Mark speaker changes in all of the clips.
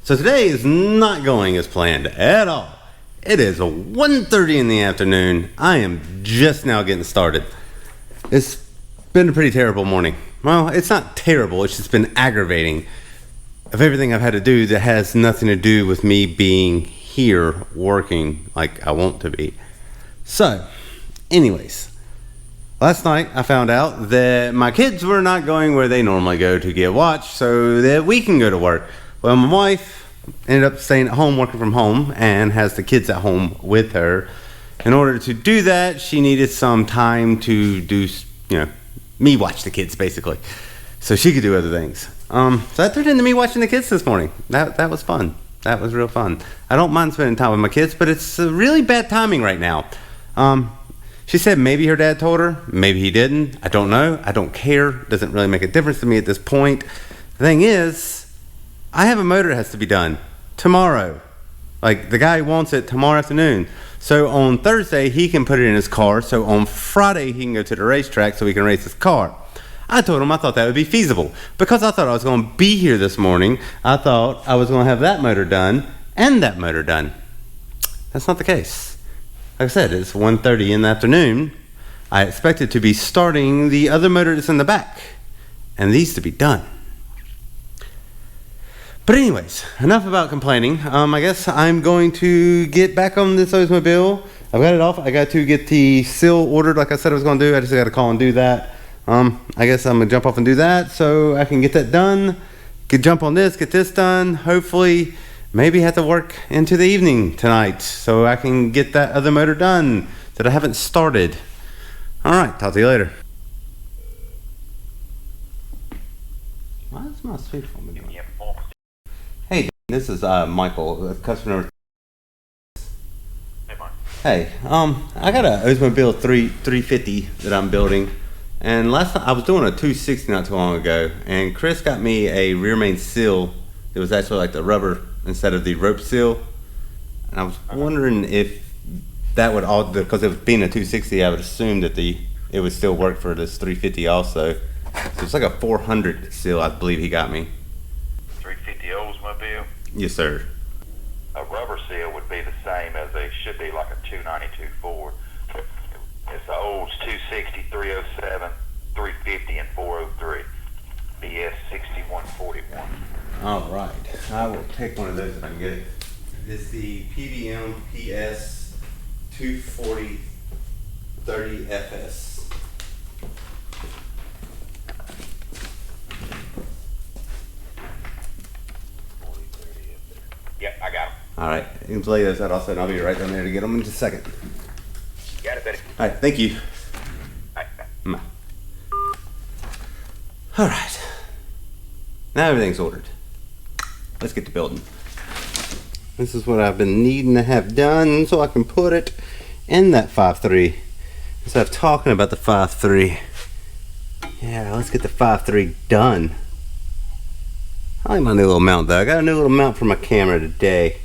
Speaker 1: So today is not going as planned at all. It is 1:30 in the afternoon. I am just now getting started. It's been a pretty terrible morning. Well, it's not terrible, it's just been aggravating of everything I've had to do that has nothing to do with me being here working like I want to be. So, anyways, last night I found out that my kids were not going where they normally go to get watched so that we can go to work. Well, my wife ended up staying at home, working from home, and has the kids at home with her. In order to do that, she needed some time to do, me watch the kids, basically, so she could do other things. So that turned into me watching the kids this morning. That was fun. That was real fun. I don't mind spending time with my kids, but it's really bad timing right now. She said maybe her dad told her, maybe he didn't. I don't know. I don't care. Doesn't really make a difference to me at this point. The thing is, I have a motor that has to be done tomorrow. Like, the guy wants it tomorrow afternoon. So on Thursday, he can put it in his car. So on Friday, he can go to the racetrack so he can race his car. I told him I thought that would be feasible. Because I thought I was going to be here this morning, I thought I was going to have that motor done and that motor done. That's not the case. Like I said, it's 1:30 in the afternoon. I expected to be starting the other motor that's in the back and these to be done. But anyways, enough about complaining. I guess I'm going to get back on this Oldsmobile. I've got it off. I got to get the seal ordered like I said I was going to do. I just got to call and do that. I guess I'm going to jump off and do that so I can get that done. Get jump on this, get this done. Hopefully, maybe have to work into the evening tonight so I can get that other motor done that I haven't started. All right, talk to you later. Why is my speakerphone doing? Hey, this is Michael, customer.
Speaker 2: Hey, Mark.
Speaker 1: Hey, I got a Oldsmobile 350 that I'm building, and last time I was doing a 260 not too long ago, and Chris got me a rear main seal. It was actually like the rubber instead of the rope seal, and I was wondering if that would all, because it was being a 260, I would assume that it would still work for this 350 also. So it's like a 400 seal, I believe he got me.
Speaker 2: 350 Oldsmobile.
Speaker 1: Yes, sir.
Speaker 2: A rubber seal would be the same as should be like a 292 Ford. It's the Olds 260, 307, 350, and 403. BS 6141.
Speaker 1: All right, I will take one of those if I can get it. It's the PBM PS 240 30FS.
Speaker 2: Yep, I got them.
Speaker 1: All right, you can lay those out also, and I'll be right down there to get them in just a second.
Speaker 2: Got it, buddy.
Speaker 1: All right, thank you.
Speaker 2: All right.
Speaker 1: Bye. All right, now everything's ordered. Let's get to building. This is what I've been needing to have done so I can put it in that 5.3 instead of talking about the 5.3. Yeah, let's get the 5.3 done. I like my new little mount though. I got a new little mount for my camera today.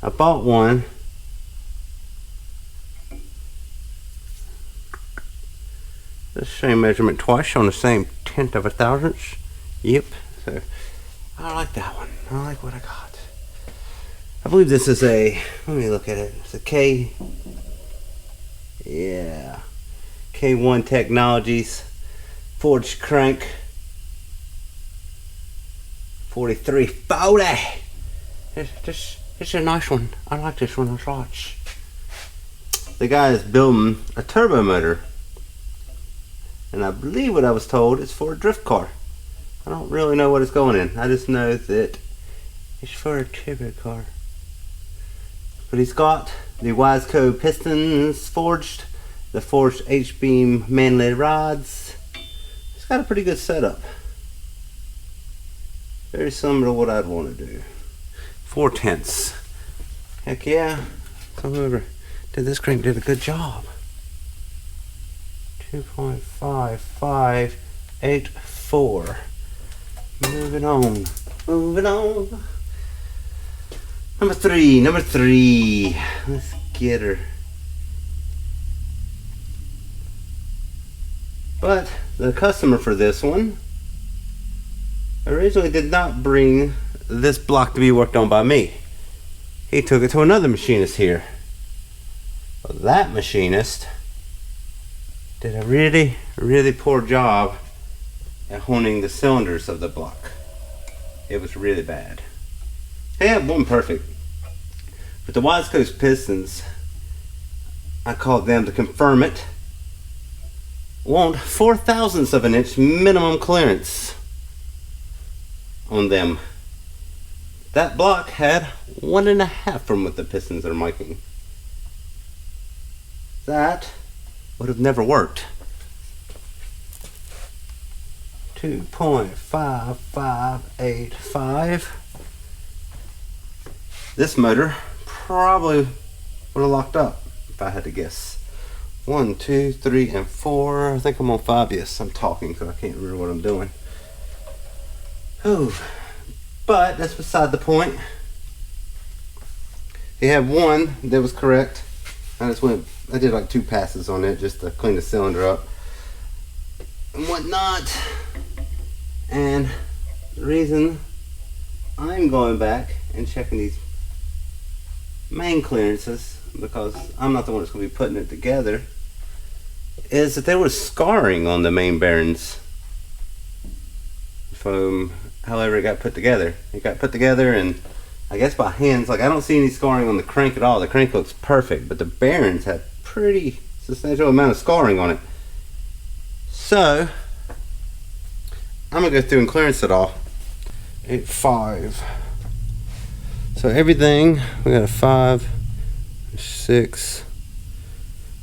Speaker 1: I bought one. The same measurement twice on the same 1/10 of a thousandths. Yep. So I like that one. I like what I got. I believe this is a, let me look at it. It's a K1 Technologies forged crank 4340. It's a nice one. I like this one a lot. The guy is building a turbo motor, and I believe what I was told is for a drift car. I don't really know what it's going in. I just know that it's for a turbo car. But he's got the Wiseco pistons forged, the forged H-beam man-led rods. It's got a pretty good setup. Very similar to what I'd want to do. 4/10. Heck yeah. Whoever did this crank did a good job. 2.5584. Moving on. Moving on. Number three. Let's get her. But the customer for this one originally did not bring this block to be worked on by me. He took it to another machinist here. Well, that machinist did a really, really poor job at honing the cylinders of the block. It was really bad. Yeah, it wasn't perfect. But the West Coast Pistons, I called them to confirm it, want 4/1000ths of an inch minimum clearance on them. That block had 1.5 from what the Pistons are making. That would have never worked. 2.5585. This motor probably would have locked up if I had to guess. 1, 2, 3, and 4. I think I'm on 5. Yes, I'm talking so I can't remember what I'm doing. Oh, but that's beside the point. He had one that was correct. I did like 2 passes on it just to clean the cylinder up and whatnot. And the reason I'm going back and checking these main clearances, because I'm not the one that's going to be putting it together, is that there was scarring on the main bearings from however it got put together. It got put together, and I guess by hands. Like, I don't see any scarring on the crank at all. The crank looks perfect, but the bearings have pretty substantial amount of scarring on it. So I'm gonna go through and clearance it all. 8.5. So everything, we got a 5, 6,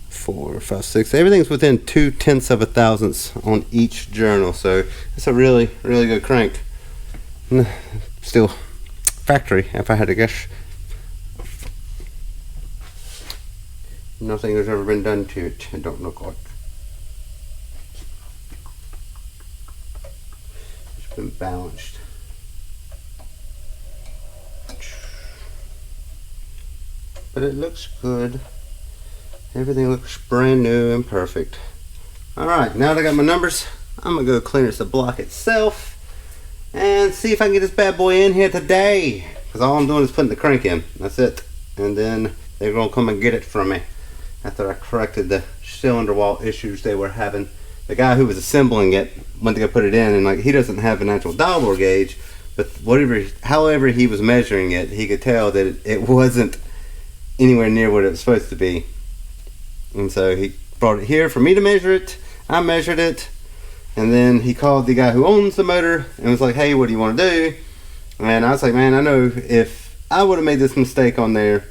Speaker 1: 4, 5, 6. Everything's within 0.2 of a thousandths on each journal. So it's a really, really good crank. Still factory, if I had to guess. Nothing has ever been done to it. It don't look like. It's been balanced. But it looks good. Everything looks brand new and perfect. Alright, now that I got my numbers, I'm gonna go clearance the block itself and see if I can get this bad boy in here today. Because all I'm doing is putting the crank in. That's it. And then they're gonna come and get it from me after I corrected the cylinder wall issues they were having. The guy who was assembling it went to go put it in, and like, he doesn't have an actual dial bore gauge, but however he was measuring it, he could tell that it wasn't anywhere near what it was supposed to be. And so he brought it here for me to measure it. I measured it, and then he called the guy who owns the motor and was like, hey, what do you want to do? And I was like, man, I know if I would have made this mistake on there,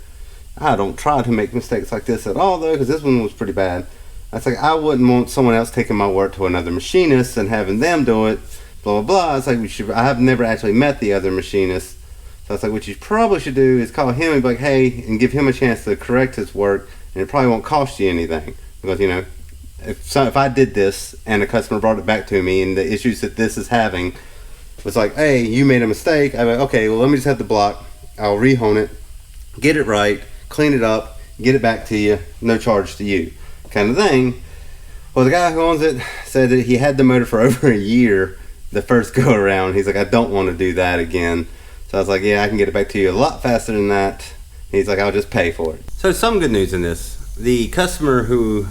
Speaker 1: I don't try to make mistakes like this at all, though, because this one was pretty bad. I was like, I wouldn't want someone else taking my work to another machinist and having them do it, blah, blah, blah. I was like, I have never actually met the other machinist. So I was like, what you probably should do is call him and be like, hey, and give him a chance to correct his work, and it probably won't cost you anything. Because, you know, if I did this and a customer brought it back to me and the issues that this is having was like, hey, you made a mistake, I'd be like, okay, well, let me just have the block. I'll rehone it, get it right, clean it up, get it back to you, no charge to you, kind of thing. Well, the guy who owns it said that he had the motor for over a year the first go around. He's like, I don't want to do that again. So I was like, yeah, I can get it back to you a lot faster than that. He's like, I'll just pay for it. So some good news in this. The customer who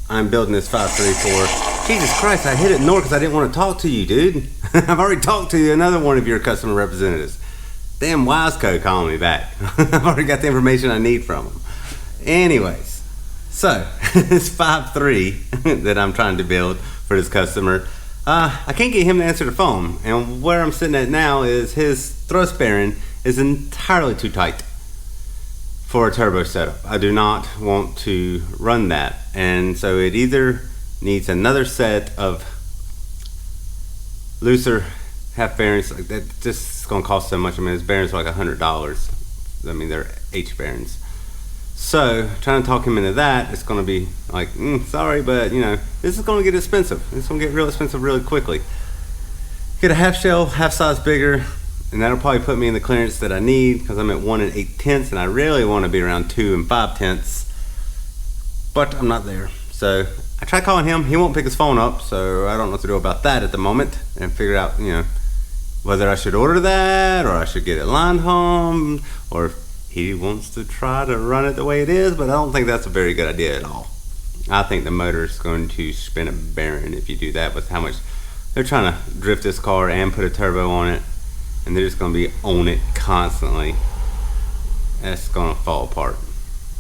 Speaker 1: I'm building this 5.3 for, Jesus Christ, I hit ignore because I didn't want to talk to you, dude. I've already talked to another one of your customer representatives. Damn Wiseco calling me back. I've already got the information I need from him. Anyways, so this 5.3 that I'm trying to build for this customer, I can't get him to answer the phone. And where I'm sitting at now is his thrust bearing is entirely too tight for a turbo setup. I do not want to run that. And so it either needs another set of looser half bearings. Like that just is going to cost so much. I mean, his bearings are like $100. I mean, they're H bearings. So trying to talk him into that, it's going to be like, sorry, but you know, this is going to get expensive. It's going to get real expensive really quickly. Get a half shell, half size bigger, and that'll probably put me in the clearance that I need, because I'm at 1 8/10, and I really want to be around 2 5/10. But I'm not there. So I tried calling him. He won't pick his phone up, so I don't know what to do about that at the moment, and figure out, you know, whether I should order that or I should get it lined home, or if he wants to try to run it the way it is, but I don't think that's a very good idea at all. I think the motor is going to spin a bearing if you do that, with how much they're trying to drift this car and put a turbo on it, and they're just going to be on it constantly. That's going to fall apart,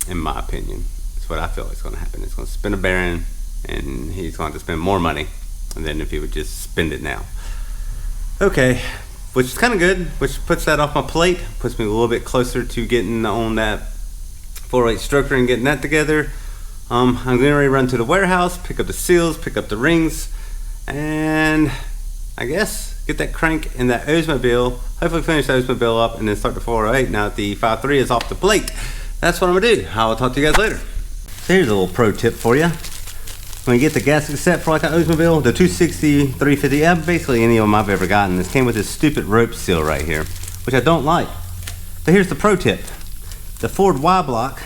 Speaker 1: in my opinion. That's what I feel is going to happen. It's going to spin a bearing, and he's going to spend more money than if he would just spend it now. Okay, which is kind of good, which puts that off my plate, puts me a little bit closer to getting on that 408 stroker and getting that together. I'm going to run to the warehouse, pick up the seals, pick up the rings, and I guess get that crank in that Oldsmobile, hopefully finish the Oldsmobile up, and then start the 408 now that the 5.3 is off the plate. That's what I'm going to do. I will talk to you guys later. So here's a little pro tip for you. When you get the gasket set for like an Oldsmobile, the 260, 350, basically any of them I've ever gotten, this came with this stupid rope seal right here, which I don't like. But here's the pro tip. The Ford Y-Block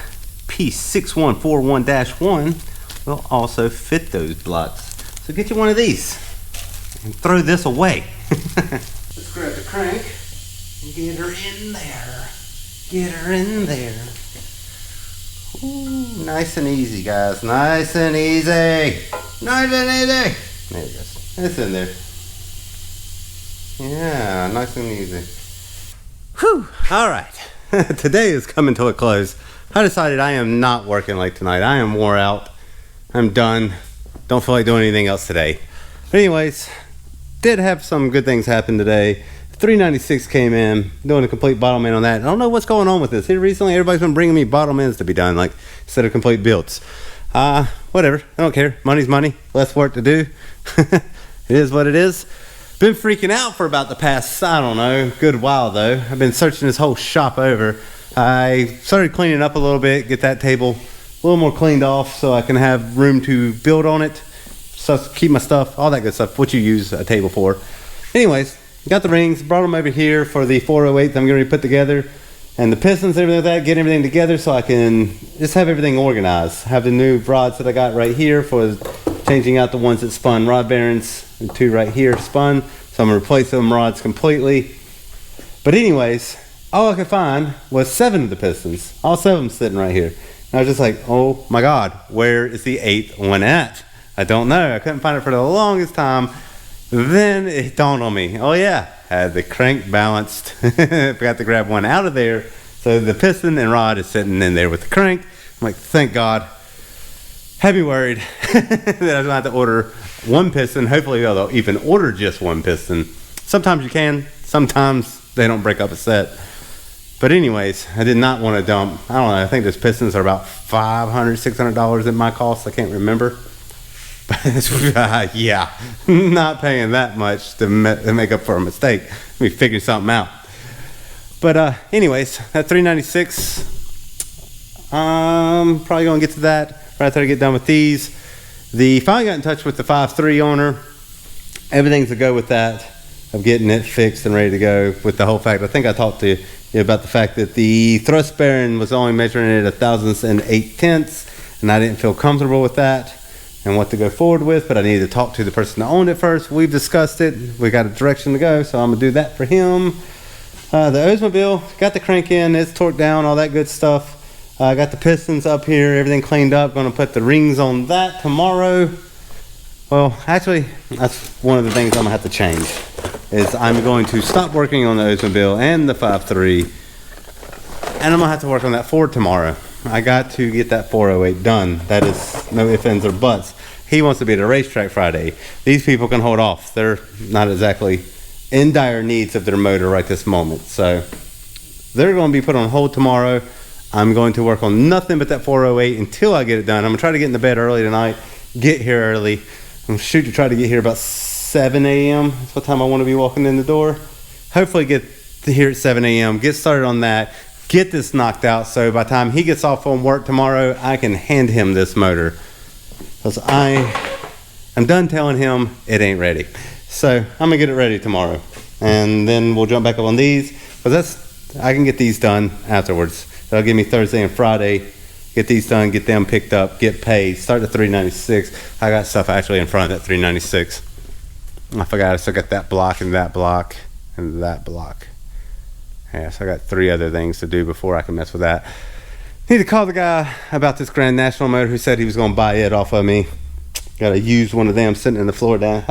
Speaker 1: P6141-1 will also fit those blocks. So get you one of these and throw this away. Let's grab the crank and get her in there. Get her in there. Ooh, nice and easy, guys. Nice and easy. Nice and easy. There it goes. It's in there. Yeah, nice and easy. Whew. All right. Today is coming to a close. I decided I am not working late tonight. I am wore out. I'm done. Don't feel like doing anything else today. But anyways, did have some good things happen today. 396 came in, doing a complete bottom end on that. I don't know what's going on with this. Here recently, everybody's been bringing me bottom ends to be done, like instead of complete builds. Whatever. I don't care. Money's money. Less work to do. It is what it is. Been freaking out for about the past, I don't know, good while though. I've been searching this whole shop over. I started cleaning up a little bit, get that table a little more cleaned off so I can have room to build on it. So keep my stuff, all that good stuff, what you use a table for. Anyways, got the rings, brought them over here for the 408 that I'm going to put together. And the pistons, everything like that, get everything together so I can just have everything organized. Have the new rods that I got right here for changing out the ones that spun rod bearings. The two right here spun. So I'm going to replace them rods completely. But anyways, all I could find was 7 of the pistons. All 7 of them sitting right here. And I was just like, oh my God, where is the 8th one at? I don't know. I couldn't find it for the longest time. Then it dawned on me. Oh yeah, had the crank balanced. Forgot to grab one out of there. So the piston and rod is sitting in there with the crank. I'm like, thank God. Heavy worried that I was going to have to order one piston. Hopefully they'll even order just one piston. Sometimes you can. Sometimes they don't break up a set. But anyways, I did not want to dump. I don't know. I think those pistons are about $500, $600 at my cost. I can't remember. But yeah, not paying that much to make up for a mistake. We figured something out. But anyways, that 396, probably going to get to that right after I get done with these. Finally got in touch with the 5.3 owner. Everything's a go with that, of getting it fixed and ready to go, with the whole fact, I think I talked to you about the fact that the thrust bearing was only measuring it at 1,008 and I didn't feel comfortable with that and what to go forward with, but I needed to talk to the person that owned it first. We've discussed it. We got a direction to go, so I'm going to do that for him. The Oldsmobile, got the crank in, it's torqued down, all that good stuff. I got the pistons up here, everything cleaned up. Going to put the rings on that tomorrow. Well, actually, that's one of the things I'm going to have to change. Is I'm going to stop working on the Oldsmobile and the 5.3, and I'm going to have to work on that Ford tomorrow. I got to get that 408 done. That is no ifs, ands, or buts. He wants to be at a racetrack Friday. These people can hold off. They're not exactly in dire needs of their motor right this moment. So they're going to be put on hold tomorrow. I'm going to work on nothing but that 408 until I get it done. I'm going to try to get into bed early tonight, get here early. I'm going to shoot to try to get here about 7 a.m. That's what time I want to be walking in the door. Hopefully get to here at 7 a.m., get started on that, get this knocked out, so by the time he gets off from work tomorrow, I can hand him this motor. Because I'm done telling him it ain't ready. So I'm going to get it ready tomorrow. And then we'll jump back up on these. Because I can get these done afterwards. That'll give me Thursday and Friday. Get these done, get them picked up, get paid. Start at 396. I got stuff actually in front of that 396. I forgot I still got that block and and that block. Yeah, so I got 3 other things to do before I can mess with that. Need to call the guy about this Grand National motor who said he was going to buy it off of me. Got to use one of them sitting in the floor down.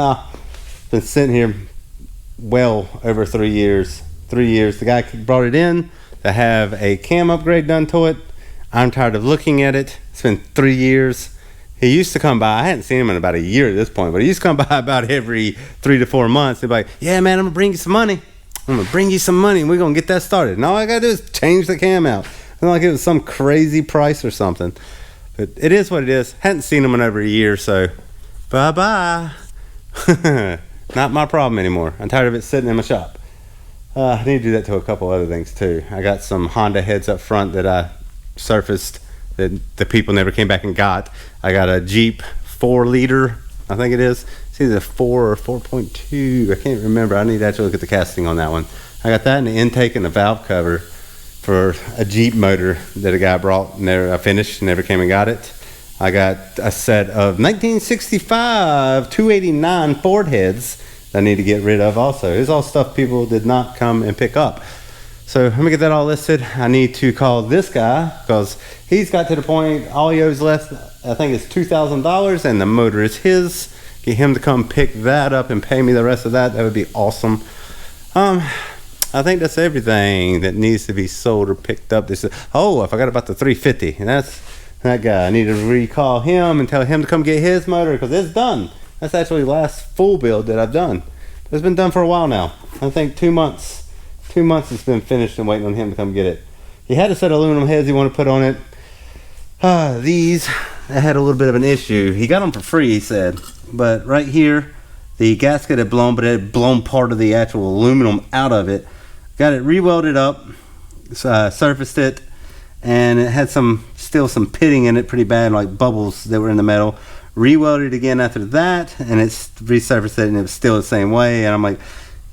Speaker 1: Been sitting here well over 3 years. 3 years. The guy brought it in to have a cam upgrade done to it. I'm tired of looking at it. It's been 3 years. He used to come by. I hadn't seen him in about a year at this point, but he used to come by about every 3 to 4 months. He'd be like, yeah, man, I'm going to bring you some money. I'm going to bring you some money, and we're going to get that started. And all I got to do is change the cam out. It's not like it was some crazy price or something. But it is what it is. Hadn't seen him in over a year, so bye-bye. Not my problem anymore. I'm tired of it sitting in my shop. I need to do that to a couple other things, too. I got some Honda heads up front that I surfaced that the people never came back and got. I got a Jeep 4-liter, I think it is. It's either 4 or 4.2. I can't remember. I need to actually look at the casting on that one. I got that and the intake and the valve cover for a Jeep motor that a guy brought. I finished, never came and got it. I got a set of 1965 289 Ford heads that I need to get rid of also. It's all stuff people did not come and pick up. So let me get that all listed. I need to call this guy because he's got to the point all he owes left, I think it's $2,000, and the motor is his. Get him to come pick that up and pay me the rest of that. That would be awesome. I think that's everything that needs to be sold or picked up. I forgot about the 350. And that's that guy. I need to recall him and tell him to come get his motor because it's done. That's actually the last full build that I've done. It's been done for a while now. I think 2 months. 2 months it's been finished and waiting on him to come get it. He had a set of aluminum heads he wanted to put on it. These, I had a little bit of an issue. He got them for free, he said. But right here, the gasket had blown, but it had blown part of the actual aluminum out of it. Got it re-welded up, surfaced it, and it had still some pitting in it pretty bad, like bubbles that were in the metal. Re-welded again after that, and it's resurfaced it, and it was still the same way. And I'm like,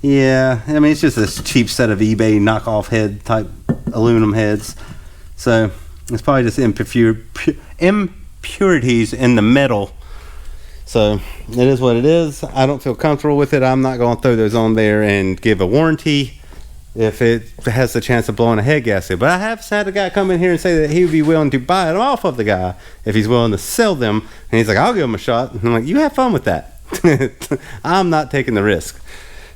Speaker 1: yeah, I mean, it's just a cheap set of eBay knockoff head type aluminum heads. So it's probably just impurities in the metal. So it is what it is. I don't feel comfortable with it. I'm not going to throw those on there and give a warranty if it has the chance of blowing a head gasket. But I have had a guy come in here and say that he would be willing to buy it off of the guy if he's willing to sell them. And he's like, I'll give him a shot. And I'm like, you have fun with that. I'm not taking the risk.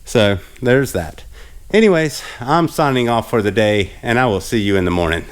Speaker 1: So there's that. Anyways, I'm signing off for the day, and I will see you in the morning.